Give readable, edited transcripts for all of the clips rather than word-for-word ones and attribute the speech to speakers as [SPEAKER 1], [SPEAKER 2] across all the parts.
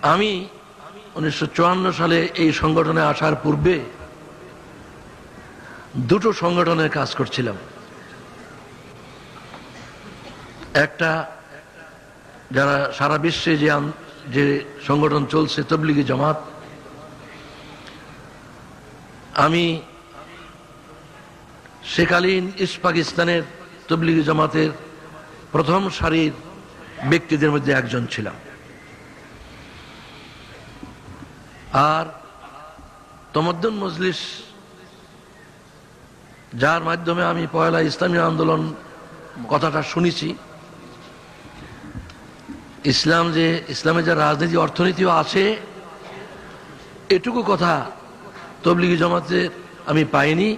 [SPEAKER 1] আমি 1954 সালে এই সংগঠনে আসার পূর্বে দুটো সংগঠনের কাজ করছিলাম। একটা যারা সারা বিশ্বে যে সংগঠন চলছে তবলিগি জামাত, আমি সেকালীন ইস্ট পাকিস্তানের তবলিগি জামাতের প্রথম সারির ব্যক্তিদের মধ্যে একজন ছিলাম। আর তমদ্দুন মজলিস, যার মাধ্যমে আমি পয়লা ইসলামী আন্দোলন কথাটা শুনেছি, ইসলামে যে রাজনীতি অর্থনীতিও আছে, এটুকু কথা তবলিগি জামাতে আমি পাইনি,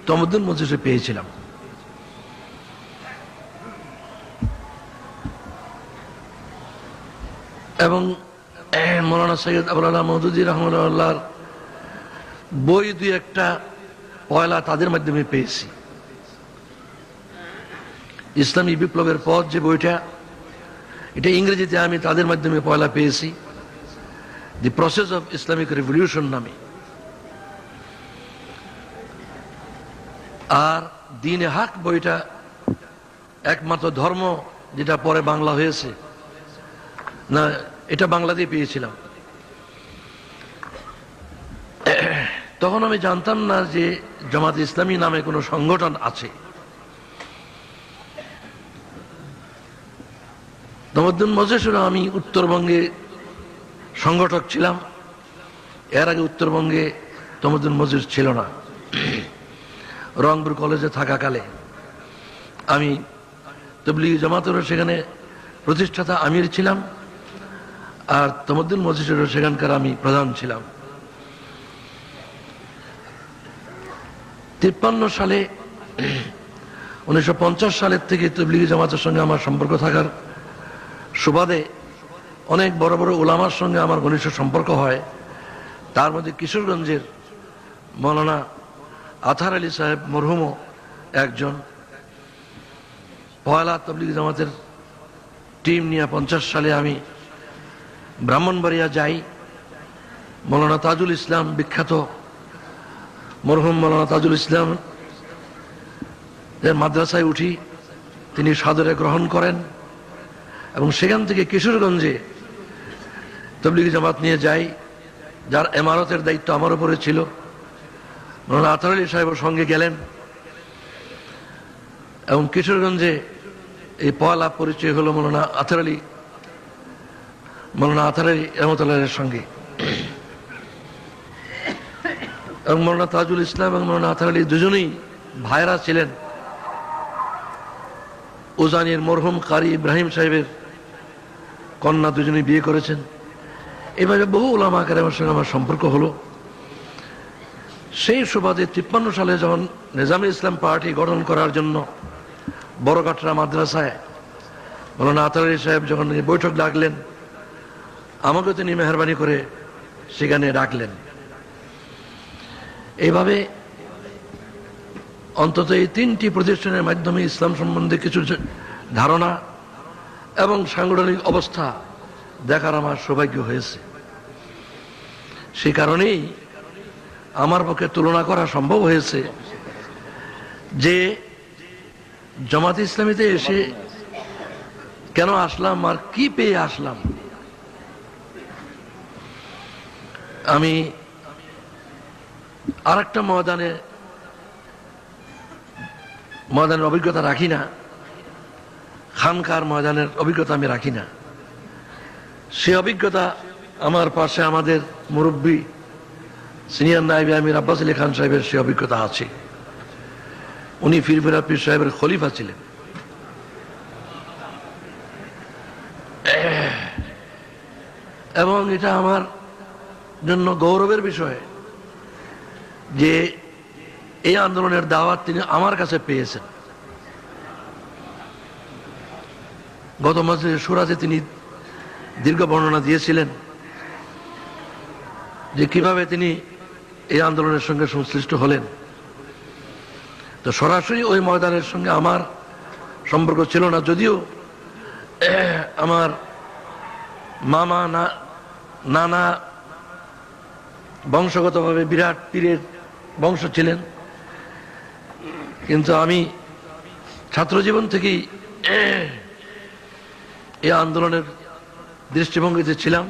[SPEAKER 1] তমদ্দুন মজলিসে পেয়েছিলাম। এবং মৌলানা সৈয়দ আবুল আলা মওদুদী রহমাতুল্লাহর বই দুই একটা পয়লা তাদের মাধ্যমে পেয়েছি। ইসলামী বিপ্লবের পথ যে বইটা, এটা ইংরেজিতে আমি তাদের মাধ্যমে পয়লা পেয়েছি, the process of Islamic revolution নামে। আর দ্বীন-এ হক বইটা একমাত্র ধর্ম, যেটা পরে বাংলা হয়েছে না, এটা বাংলাতেই পেয়েছিলাম। তখন আমি জানতাম না যে জামাত ইসলামী নামে কোনো সংগঠন আছে। তমদ্দুন মজলিসের আমি উত্তরবঙ্গে সংগঠক ছিলাম। এর আগে উত্তরবঙ্গে তমদ্দুন মজলিস ছিল না। রংপুর কলেজে থাকাকালে আমি তবলিগি জামাতেরও সেখানে প্রতিষ্ঠাতা আমির ছিলাম, আর তমদ্দুন মজলিসেরও সেখানকার আমি প্রধান ছিলাম। 53 সালে 1950 সালের থেকে তবলিগি জামাতের সঙ্গে আমার সম্পর্ক থাকার সুবাদে অনেক বড় বড় উলামার সঙ্গে আমার ঘনিষ্ঠ সম্পর্ক হয়। তার মধ্যে কিশোরগঞ্জের মৌলানা আতহার আলী সাহেব মরহুমও একজন। পয়লা তবলিগি জামাতের টিম নিয়ে 50 সালে আমি ব্রাহ্মণবাড়িয়া যাই। মৌলানা তাজুল ইসলাম, বিখ্যাত মরহুম মৌলানা তাজুল ইসলাম এর মাদ্রাসায় উঠি, তিনি সাদরে গ্রহণ করেন এবং সেখান থেকে কিশোরগঞ্জে তবলিগি জামাত নিয়ে যাই, যার ইমারতের দায়িত্ব আমার উপরে ছিল। মৌলানা আতহার আলী সাহেবের সঙ্গে গেলেন এবং কিশোরগঞ্জে এই পয়লা পরিচয় হলো মৌলানা আতহার আলী রহমতুল্লাহের সঙ্গে। এবং মৌলানা তাজুল ইসলাম এবং মৌলানা আতহার আলী দুজনেই ভাইরা ছিলেন। উজানির মরহুম কারি ইব্রাহিম সাহেবের কন্যা দুজনেই বিয়ে করেছেন। এভাবে বহু উলামা কেরামের সঙ্গে আমার সম্পর্ক হলো। সেই সুবাদে 53 সালে যখন নিজামে ইসলাম পার্টি গঠন করার জন্য বড়গাটরা মাদ্রাসায় মৌলানা আতহার আলী সাহেব যখন বৈঠক ডাকলেন, আমাকে তিনি মেহরবানি করে সেখানে ডাকলেন। এইভাবে অন্তত এই 3টি প্রতিষ্ঠানের মাধ্যমে ইসলাম সম্বন্ধে কিছু ধারণা এবং সাংগঠনিক অবস্থা দেখার আমার সৌভাগ্য হয়েছে। সে কারণেই আমার পক্ষে তুলনা করা সম্ভব হয়েছে যে জামাত ইসলামীতে এসে কেন আসলাম আর কি পেয়ে আসলাম। আমি আর একটা ময়দানের অভিজ্ঞতা রাখি না, খানকার ময়দানের অভিজ্ঞতা আমি রাখি না। সে অভিজ্ঞতা আমার পাশে আমাদের মুরব্বী সিনিয়র নায়েবে আমির আব্বাস আলী খান সাহেবের সে অভিজ্ঞতা আছে। উনি ফিরফিরা পীর সাহেবের খলিফা ছিলেন। এবং এটা আমার জন্য গৌরবের বিষয় যে এই আন্দোলনের দাওয়াত তিনি আমার কাছে পেয়েছেন। গত মাসে সুরাতে তিনি দীর্ঘ বর্ণনা দিয়েছিলেন যে কিভাবে তিনি এই আন্দোলনের সঙ্গে সংশ্লিষ্ট হলেন। তো সরাসরি ওই ময়দানের সঙ্গে আমার সম্পর্ক ছিল না, যদিও আমার মামা নানা বংশগতভাবে বিরাট পীরের বংশ ছিলেন, কিন্তু আমি ছাত্রজীবন থেকেই এই আন্দোলনের দৃষ্টিভঙ্গিতে ছিলাম।